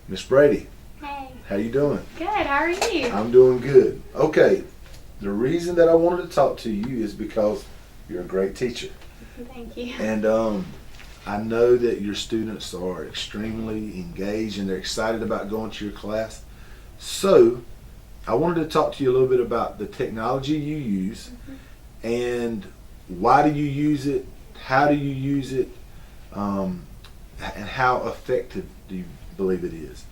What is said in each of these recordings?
Miss Brady, Hey. how you doing? Good. How are you? I'm doing good. Okay, the reason that I wanted to talk to you is because you're a great teacher. Thank you. And I know that your students are extremely engaged and they're excited about going to your class. So I wanted to talk to you a little bit about the technology you use and why do you use it, how do you use it, and how effective do you believe it is.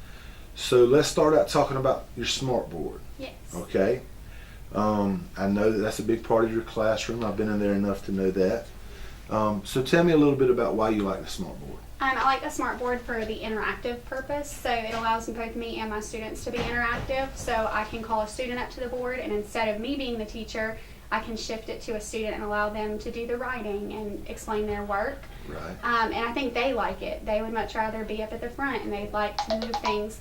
So let's start out talking about your smart board. Yes. Okay. I know that that's a big part of your classroom. I've been in there enough to know that. So tell me a little bit about why you like the smart board. I like the smart board for the interactive purpose. So it allows both me and my students to be interactive. So I can call a student up to the board, and instead of me being the teacher, I can shift it to a student and allow them to do the writing and explain their work. Right. And I think they like it. They would much rather be up at the front, and they'd like to move things.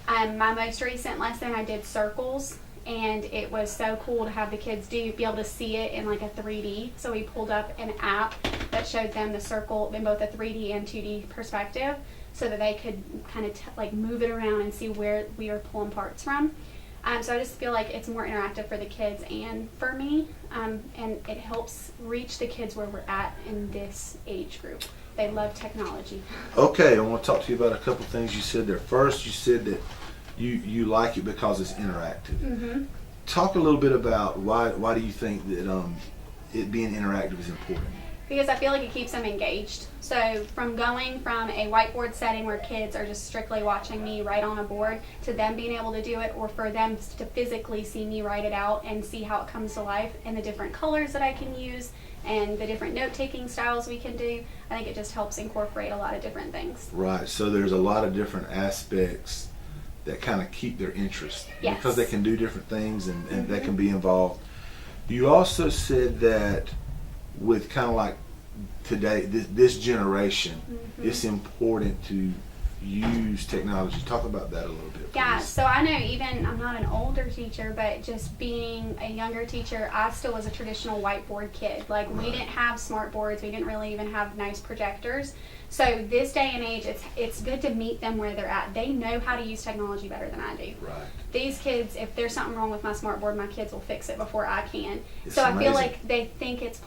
My most recent lesson, I did circles, and it was so cool to have the kids be able to see it in like a 3D. So we pulled up an app that showed them the circle in both a 3D and 2D perspective, so that they could kind of move it around and see where we are pulling parts from. So I just feel like it's more interactive for the kids and for me, and it helps reach the kids where we're at in this age group. They love technology. Okay, I want to talk to you about a couple things you said there. First, you said that you like it because it's interactive. Mm-hmm. Talk a little bit about why do you think that it being interactive is important? Because I feel like it keeps them engaged. So from going from a whiteboard setting where kids are just strictly watching me write on a board to them being able to do it, or for them to physically see me write it out and see how it comes to life and the different colors that I can use and the different note-taking styles we can do, I think it just helps incorporate a lot of different things. Right, so there's a lot of different aspects that kind of keep their interest. Yes. Because they can do different things and they can be involved. You also said that with kind of like today, this generation, it's important to use technology. Talk about that a little bit, please. Yeah, so I know even I'm not an older teacher, but just being a younger teacher, I still was a traditional whiteboard kid. Like we didn't have smart boards, we didn't really even have nice projectors. So this day and age, it's good to meet them where they're at. They know how to use technology better than I do. Right. These kids, if there's something wrong with my smart board, my kids will fix it before I can. It's so I feel amazing. like they think it's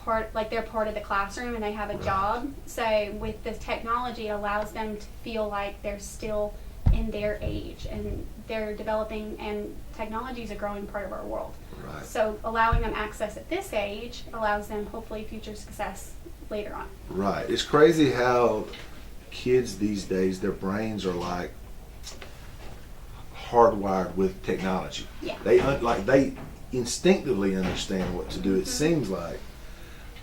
they're part of the classroom and they have a job. So with the technology, it allows them to feel like they're still in their age and they're developing, and technology is a growing part of our world. Right. So allowing them access at this age allows them hopefully future success later on. Right. It's crazy how kids these days, their brains are like hardwired with technology. Yeah. They instinctively understand what to do. It seems like.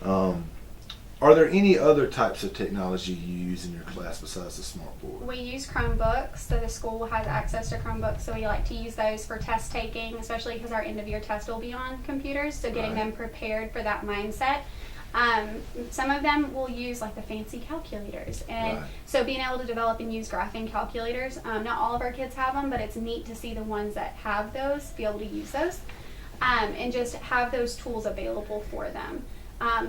Are there any other types of technology you use in your class besides the smart board? We use Chromebooks, so the school has access to Chromebooks, so we like to use those for test taking, especially because our end of year test will be on computers, so getting them prepared for that mindset. Some of them will use like the fancy calculators, and so being able to develop and use graphing calculators, not all of our kids have them, but it's neat to see the ones that have those, be able to use those, and just have those tools available for them.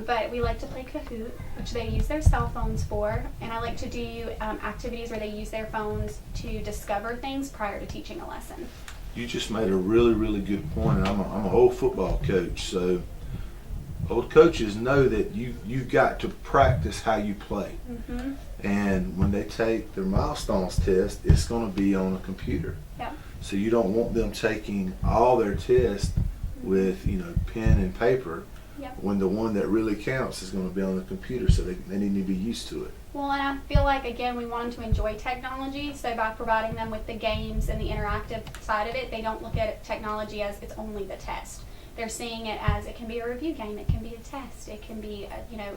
But we like to play Kahoot, which they use their cell phones for, and I like to do activities where they use their phones to discover things prior to teaching a lesson. You just made a really, really good point, and I'm an old football coach, so old coaches know that you've got to practice how you play. And when they take their milestones test, it's going to be on a computer. Yeah. So you don't want them taking all their tests with pen and paper. Yep. When the one that really counts is going to be on the computer, so they need to be used to it. Well, and I feel like, again, we want them to enjoy technology, so by providing them with the games and the interactive side of it, they don't look at technology as it's only the test. They're seeing it as it can be a review game, it can be a test, it can be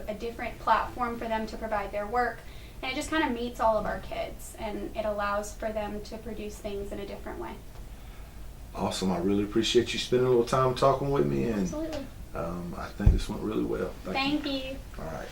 a different platform for them to provide their work, and it just kind of meets all of our kids, and it allows for them to produce things in a different way. Awesome. I really appreciate you spending a little time talking with me, and Absolutely. I think this went really well. Thank you. All right.